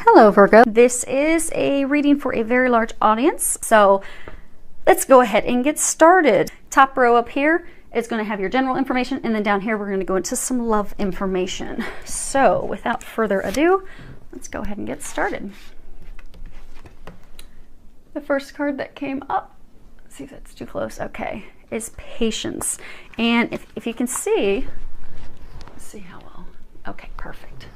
Hello Virgo, this is a reading for a very large audience, so let's go ahead and get started. Top row up here is going to have your general information, and then down here we're going to go into some love information. So without further ado, let's go ahead and get started. The first card that came up, let's see if that's too close, okay, is patience. And if you can see, let's see how well, okay, perfect.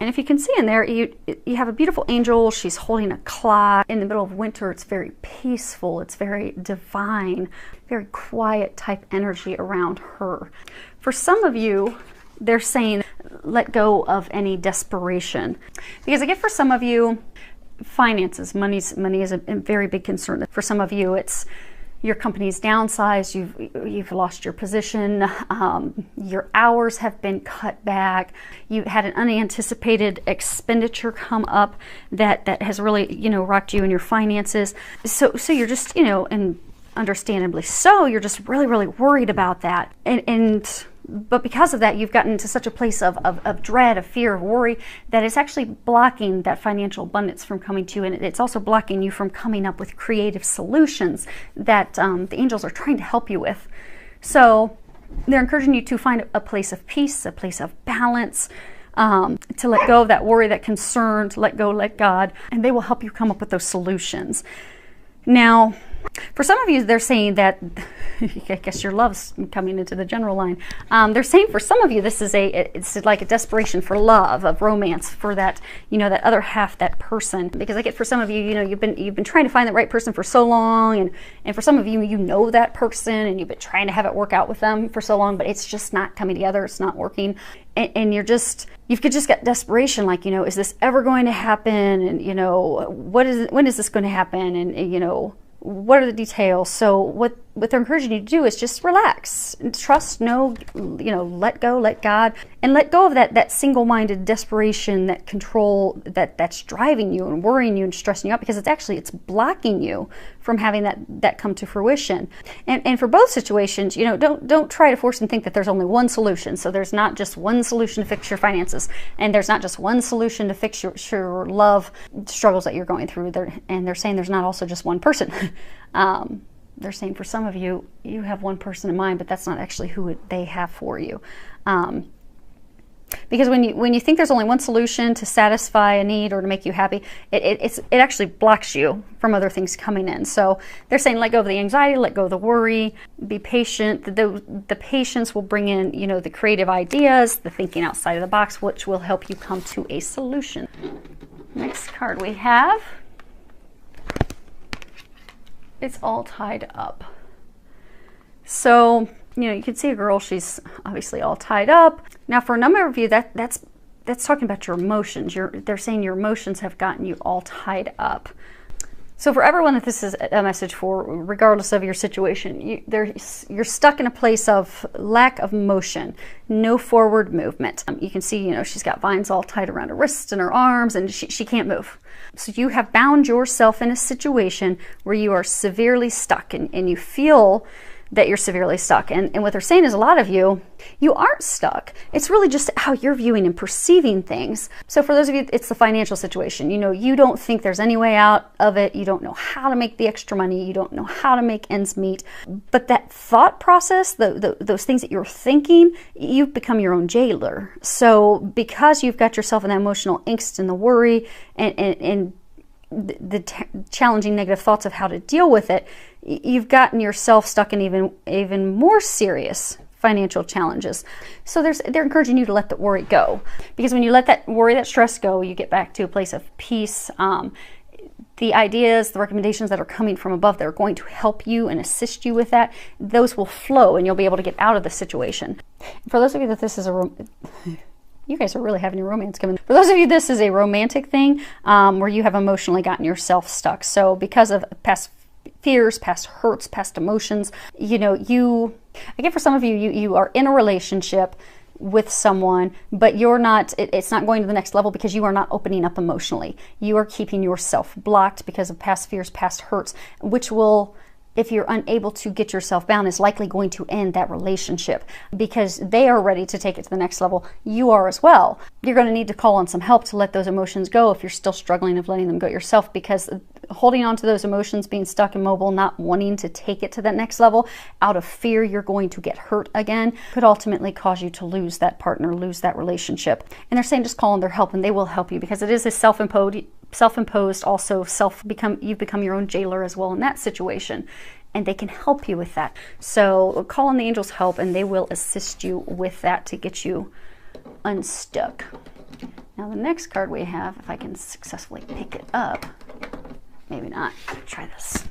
And if you can see in there, you have a beautiful angel. She's holding a clock. In the middle of winter, it's very peaceful. It's very divine, very quiet type energy around her. For some of you, they're saying, let go of any desperation. Because I get for some of you, finances, money is a very big concern. For some of you, it's your company's downsized, you've lost your position, your hours have been cut back, you had an unanticipated expenditure come up that has really, rocked you in your finances. So you're just, and understandably so, you're just really, really worried about that. But because of that, you've gotten to such a place of dread, of fear, of worry, that it's actually blocking that financial abundance from coming to you, and it's also blocking you from coming up with creative solutions that the angels are trying to help you with. So they're encouraging you to find a place of peace, a place of balance, to let go of that worry, that concern, to let go, let God, and they will help you come up with those solutions. Now, for some of you, they're saying that, I guess your love's coming into the general line. They're saying for some of you, it's like a desperation for love, of romance, for that, that other half, that person. Because I get for some of you, you've been trying to find the right person for so long, and for some of you, you know that person, and you've been trying to have it work out with them for so long, but it's just not coming together. It's not working, and you've just got desperation, like, is this ever going to happen? And when is this going to happen? And what are the details? So what they're encouraging you to do is just relax and trust, let go, let God, and let go of that single-minded desperation, that control that's driving you and worrying you and stressing you out, because it's blocking you from having that come to fruition. And for both situations, don't try to force and think that there's only one solution. So there's not just one solution to fix your finances, and there's not just one solution to fix your love struggles that you're going through. They're saying there's not also just one person. They're saying for some of you, you have one person in mind, but that's not actually who they have for you. Because when you think there's only one solution to satisfy a need or to make you happy, it actually blocks you from other things coming in. So they're saying let go of the anxiety, let go of the worry, be patient. The patience will bring in, the creative ideas, the thinking outside of the box, which will help you come to a solution. Next card we have, it's all tied up. So, you can see a girl, she's obviously all tied up. Now, for a number of you, that's talking about your emotions. They're saying your emotions have gotten you all tied up. So for everyone that this is a message for, regardless of your situation, you're stuck in a place of lack of motion, no forward movement. You can see, she's got vines all tied around her wrists and her arms, and she can't move. So you have bound yourself in a situation where you are severely stuck, and you feel that you're severely stuck. And what they're saying is a lot of you aren't stuck. It's really just how you're viewing and perceiving things. So for those of you, it's the financial situation. You don't think there's any way out of it. You don't know how to make the extra money. You don't know how to make ends meet. But that thought process, those things that you're thinking, you've become your own jailer. So because you've got yourself in that emotional angst and the worry and the challenging negative thoughts of how to deal with it, you've gotten yourself stuck in even more serious financial challenges. So they're encouraging you to let the worry go, because when you let that worry, that stress go, you get back to a place of peace. The ideas, the recommendations that are coming from above that are going to help you and assist you with that, those will flow, and you'll be able to get out of the situation. For those of you that this is you guys are really having your romance coming. For those of you, this is a romantic thing where you have emotionally gotten yourself stuck. So because of past fears, past hurts, past emotions, I get for some of you, you are in a relationship with someone, but it's not going to the next level because you are not opening up emotionally. You are keeping yourself blocked because of past fears, past hurts, which will if you're unable to get yourself bound, is likely going to end that relationship, because they are ready to take it to the next level. You are as well. You're going to need to call on some help to let those emotions go if you're still struggling of letting them go yourself, because holding on to those emotions, being stuck immobile, not wanting to take it to that next level out of fear you're going to get hurt again, could ultimately cause you to lose that partner, lose that relationship. And they're saying just call on their help, and they will help you, because it is a self-imposed, also you've become your own jailer as well in that situation, and they can help you with that. So call on the angels' help, and they will assist you with that to get you unstuck. Now the next card we have, if I can successfully pick it up, maybe not, try this,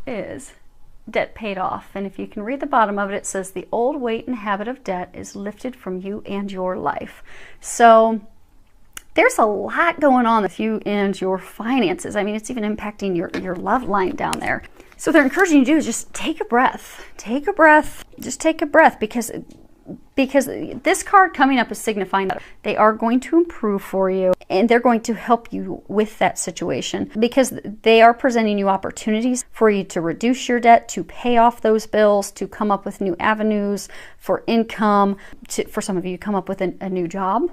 is debt paid off. And if you can read the bottom of it, it says the old weight and habit of debt is lifted from you and your life. So there's a lot going on with you and your finances. I mean, it's even impacting your love line down there. So what they're encouraging you to do is just take a breath. Take a breath. Just take a breath, because this card coming up is signifying that they are going to improve for you, and they're going to help you with that situation, because they are presenting you opportunities for you to reduce your debt, to pay off those bills, to come up with new avenues for income, for some of you come up with a new job.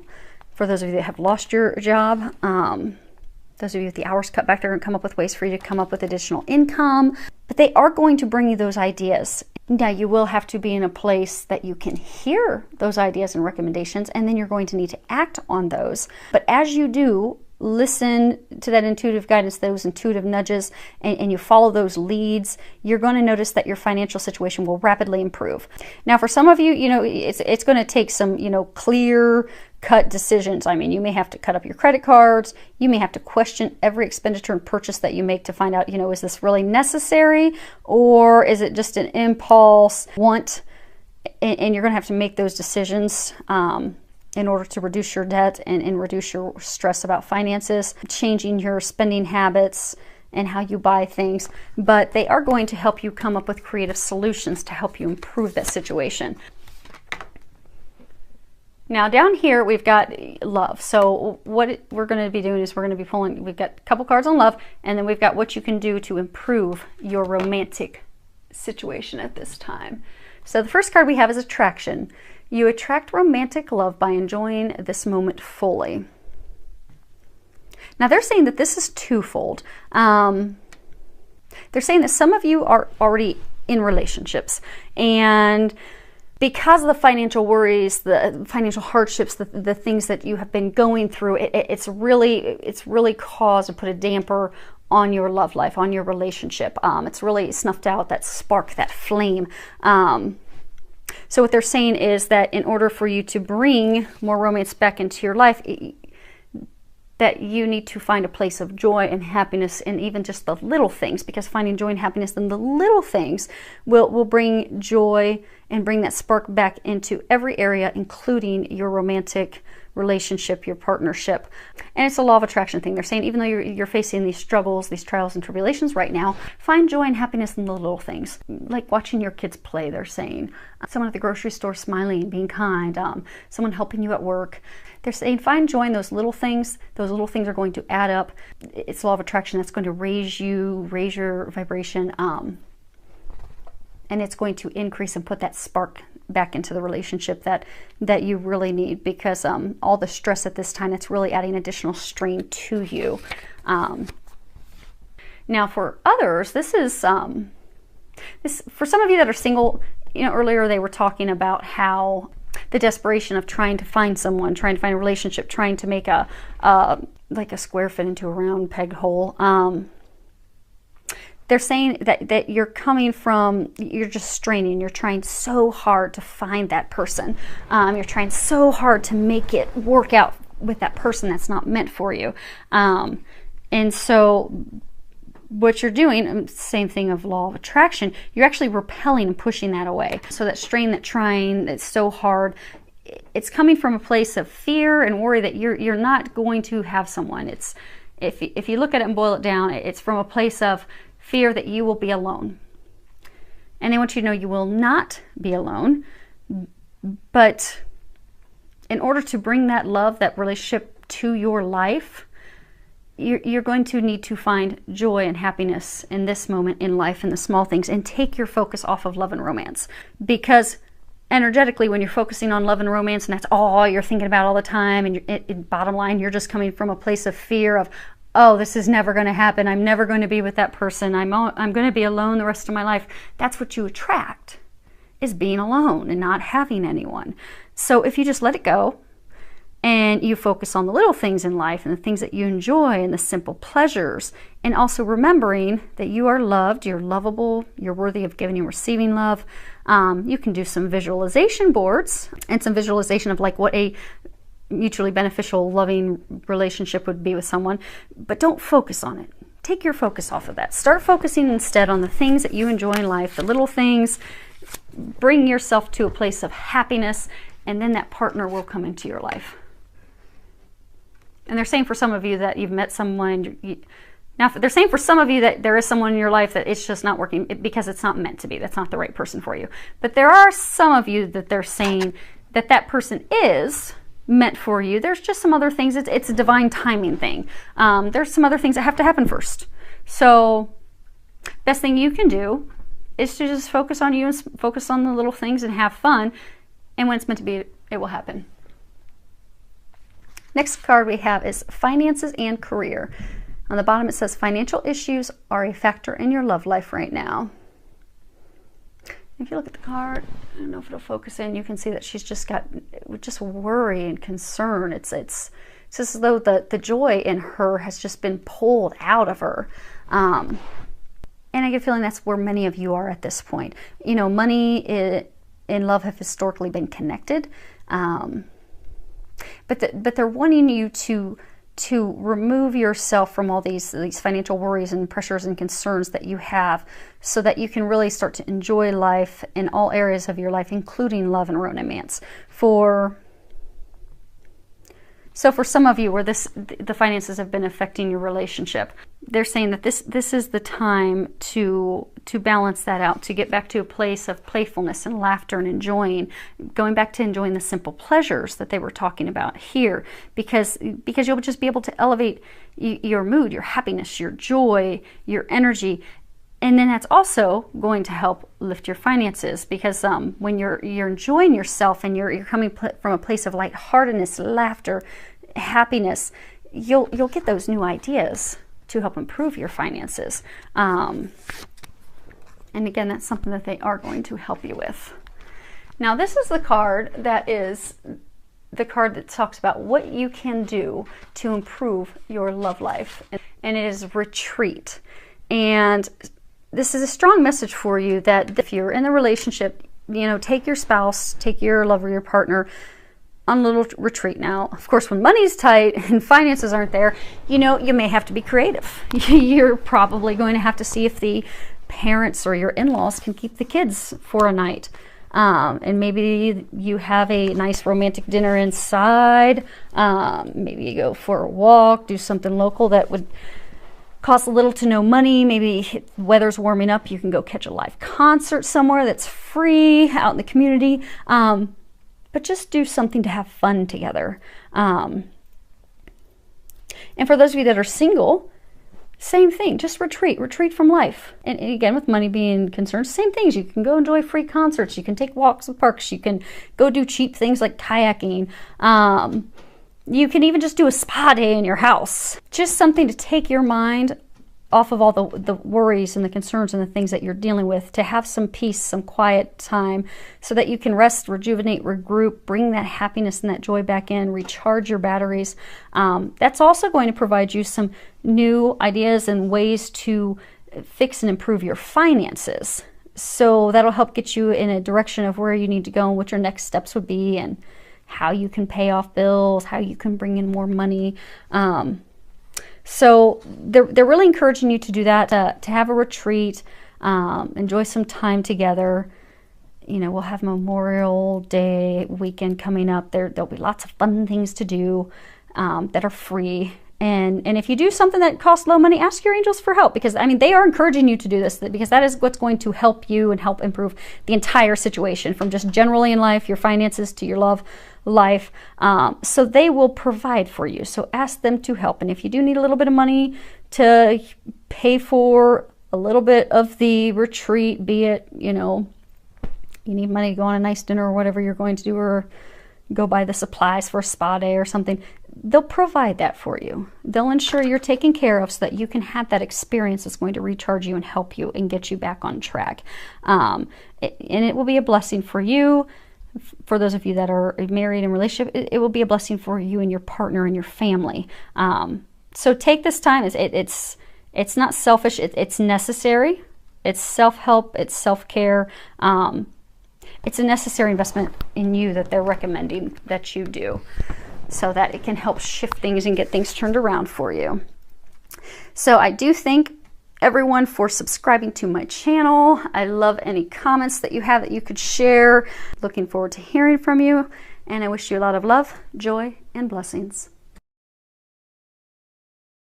For those of you that have lost your job, those of you with the hours cut back, they're going to come up with ways for you to come up with additional income. But they are going to bring you those ideas. Now, you will have to be in a place that you can hear those ideas and recommendations, and then you're going to need to act on those. But as you do, listen to that intuitive guidance, those intuitive nudges, and you follow those leads, you're going to notice that your financial situation will rapidly improve. Now, for some of you, it's going to take some, clear cut decisions. I mean, you may have to cut up your credit cards. You may have to question every expenditure and purchase that you make to find out, is this really necessary, or is it just an impulse want? And you're going to have to make those decisions in order to reduce your debt and reduce your stress about finances, changing your spending habits and how you buy things. But they are going to help you come up with creative solutions to help you improve that situation. Now down here we've got love. So what we're going to be doing is we're going to be pulling, we've got a couple cards on love, and then we've got what you can do to improve your romantic situation at this time. So the first card we have is attraction. You attract romantic love by enjoying this moment fully. Now they're saying that this is twofold. They're saying that some of you are already in relationships, and because of the financial worries, the financial hardships, the things that you have been going through, it's really caused to put a damper on your love life, on your relationship. It's really snuffed out that spark, that flame. So what they're saying is that in order for you to bring more romance back into your life, that you need to find a place of joy and happiness in even just the little things, because finding joy and happiness in the little things will bring joy and bring that spark back into every area, including your romantic relationship, your partnership. And it's a law of attraction thing. They're saying even though you're facing these struggles, these trials and tribulations right now, find joy and happiness in the little things, like watching your kids play. They're saying someone at the grocery store smiling, being kind, someone helping you at work. They're saying find joy in those little things. Those little things are going to add up. It's law of attraction. That's going to raise your vibration, and it's going to increase and put that spark back into the relationship that you really need, because all the stress at this time, that's really adding additional strain to you. Now for others, this is for some of you that are single. Earlier they were talking about how the desperation of trying to find someone, trying to find a relationship, trying to make like a square fit into a round pegged hole. They're saying that you're coming from, you're just straining, you're trying so hard to find that person. You're trying so hard to make it work out with that person that's not meant for you. And so what you're doing, same thing of law of attraction, you're actually repelling and pushing that away. So that strain, that trying, that's so hard, it's coming from a place of fear and worry that you're not going to have someone. It's if you look at it and boil it down, it's from a place of fear that you will be alone. And they want you to know you will not be alone. But in order to bring that love, that relationship to your life, you're going to need to find joy and happiness in this moment in life, in the small things, and take your focus off of love and romance. Because energetically, when you're focusing on love and romance, and that's all you're thinking about all the time, and bottom line, you're just coming from a place of fear of, oh, this is never going to happen. I'm never going to be with that person. I'm going to be alone the rest of my life. That's what you attract, is being alone and not having anyone. So if you just let it go, and you focus on the little things in life and the things that you enjoy and the simple pleasures, and also remembering that you are loved, you're lovable, you're worthy of giving and receiving love. You can do some visualization boards and some visualization of like what a mutually beneficial, loving relationship would be with someone, but don't focus on it. Take your focus off of that. Start focusing instead on the things that you enjoy in life, the little things. Bring yourself to a place of happiness, and then that partner will come into your life. And they're saying for some of you that you've met someone, now they're saying for some of you that there is someone in your life that it's just not working because it's not meant to be. That's not the right person for you. But there are some of you that they're saying that that person is meant for you. There's just some other things. It's a divine timing thing. There's some other things that have to happen first. So best thing you can do is to just focus on you and focus on the little things and have fun. And when it's meant to be, it will happen. Next card we have is finances and career. On the bottom it says financial issues are a factor in your love life right now. If you look at the card, I don't know if it'll focus in, you can see that she's just got just worry and concern. It's as though the joy in her has just been pulled out of her. And I get a feeling that's where many of you are at this point. You know, money and love have historically been connected. But they're wanting you to remove yourself from all these financial worries and pressures and concerns that you have, so that you can really start to enjoy life in all areas of your life, including love and romance. So for some of you where the finances have been affecting your relationship, they're saying that this is the time to balance that out, to get back to a place of playfulness and laughter and going back to enjoying the simple pleasures that they were talking about here, because you'll just be able to elevate your mood, your happiness, your joy, your energy. And then that's also going to help lift your finances, because when you're enjoying yourself and you're coming from a place of lightheartedness, laughter, happiness, you'll get those new ideas to help improve your finances. And again, that's something that they are going to help you with. Now, this is the card that is the card that talks about what you can do to improve your love life, and it is retreat. And this is a strong message for you that if you're in a relationship, you know, take your spouse, take your lover, your partner on a little retreat. Now, of course, when money's tight and finances aren't there, you know, you may have to be creative. You're probably going to have to see if the parents or your in-laws can keep the kids for a night. And maybe you have a nice romantic dinner inside. Maybe you go for a walk, do something local that would cost little to no money. Maybe the weather's warming up, you can go catch a live concert somewhere that's free out in the community. But just do something to have fun together. And for those of you that are single, same thing, just retreat from life. And again, with money being concerned, same things. You can go enjoy free concerts. You can take walks in parks. You can go do cheap things like kayaking. You can even just do a spa day in your house. Just something to take your mind off of all the worries and the concerns and the things that you're dealing with, to have some peace, some quiet time, so that you can rest, rejuvenate, regroup, bring that happiness and that joy back in, recharge your batteries. That's also going to provide you some new ideas and ways to fix and improve your finances. So that'll help get you in a direction of where you need to go and what your next steps would be, and how you can pay off bills, how you can bring in more money. So they're really encouraging you to do that, to have a retreat, enjoy some time together. You know, we'll have Memorial Day weekend coming up. There'll be lots of fun things to do that are free. And if you do something that costs low money, ask your angels for help, because I mean, they are encouraging you to do this, because that is what's going to help you and help improve the entire situation, from just generally in life, your finances, to your love life. So they will provide for you. So ask them to help. And if you do need a little bit of money to pay for a little bit of the retreat, be it, you know, you need money to go on a nice dinner or whatever you're going to do, or go buy the supplies for a spa day or something, they'll provide that for you. They'll ensure you're taken care of so that you can have that experience that's going to recharge you and help you and get you back on track. And it will be a blessing for you. For those of you that are married in a relationship, it will be a blessing for you and your partner and your family. So take this time. It's not selfish. It's necessary. It's self-help. It's self-care. It's a necessary investment in you that they're recommending that you do, so that it can help shift things and get things turned around for you. So I do thank everyone for subscribing to my channel. I love any comments that you have that you could share. Looking forward to hearing from you, and I wish you a lot of love, joy, and blessings.